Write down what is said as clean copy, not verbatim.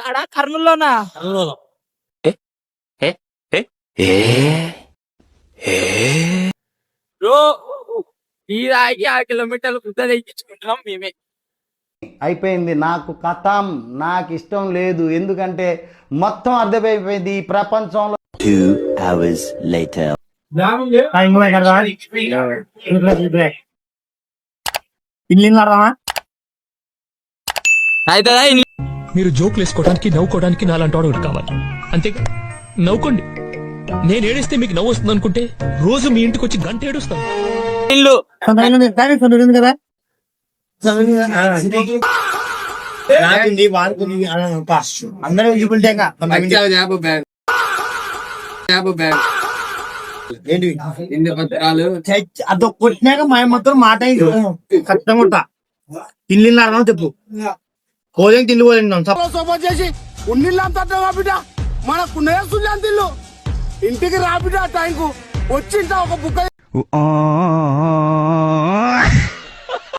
ఆడ కర్నూలులోనా? బ్రో ఈ రాయికి 6 కిలోమీటర్లు గుద్ద తెచ్చుకుంటున్నాం మేమే. అయిపోయింది, నాకు కథం, నాకు ఇష్టం లేదు. ఎందుకంటే మొత్తం అర్థమైపోయింది ఈ ప్రపంచంలో. 2 hours later. మీరు జోకులు వేసుకోవడానికి నవ్వుకోవడానికి నాలాంటి వాడు కావాలి, అంతేగా? నవ్వుకోండి. నేను ఏడిస్తే మీకు నవ్వు వస్తుంది అనుకుంటే రోజు మీ ఇంటికి వచ్చి గంట ఏడుస్తాను. ఇల్లు కదా అందరూ అదో కొట్టినాక మా మొత్తం మాట ఖచ్చితంగా తిల్లి అర్థం చెప్పు. పోలేం తిల్లు పోలేం చేసి ఉన్నిల్లంతా బిడ్డ మనకు తిల్లు ఇంటికి రాబిడ్డ టైంకు వచ్చింటా ఒక బుక్క